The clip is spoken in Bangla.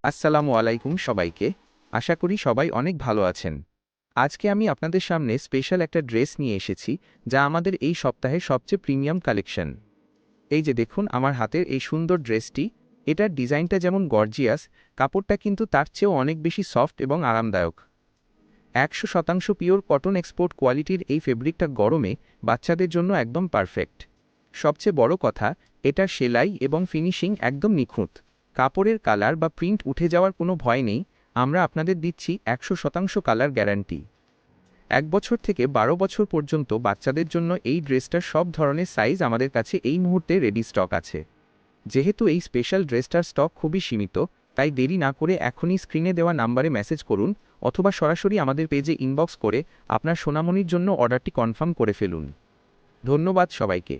আসসালামু আলাইকুম সবাইকে। আশা করি সবাই অনেক ভালো আছেন। আজকে আমি আপনাদের সামনে স্পেশাল একটা ড্রেস নিয়ে এসেছি, যা আমাদের এই সপ্তাহের সবচেয়ে প্রিমিয়াম কালেকশন। এই যে দেখুন আমার হাতের এই সুন্দর ড্রেসটি, এটার ডিজাইনটা যেমন গর্জিয়াস, কাপড়টা কিন্তু তার চেয়েও অনেক বেশি সফট এবং আরামদায়ক। 100% পিওর কটন এক্সপোর্ট কোয়ালিটির এই ফেব্রিকটা গরমে বাচ্চাদের জন্য একদম পারফেক্ট। সবচেয়ে বড় কথা, এটার সেলাই এবং ফিনিশিং একদম নিখুঁত। কাপড়ের কালার বা প্রিন্ট উঠে যাওয়ার কোনো ভয় নেই। আমরা আপনাদের দিচ্ছি 100% কালার গ্যারান্টি। 1 বছর থেকে 12 বছর পর্যন্ত বাচ্চাদের জন্য এই ড্রেসটার সব ধরনের সাইজ আমাদের কাছে এই মুহূর্তে রেডি স্টক আছে। যেহেতু এই স্পেশাল ড্রেসটার স্টক খুবই সীমিত, তাই দেরি না করে এখনই স্ক্রিনে দেওয়া নাম্বারে মেসেজ করুন অথবা সরাসরি আমাদের পেজে ইনবক্স করে আপনার সোনামণির জন্য অর্ডারটি কনফার্ম করে ফেলুন। ধন্যবাদ সবাইকে।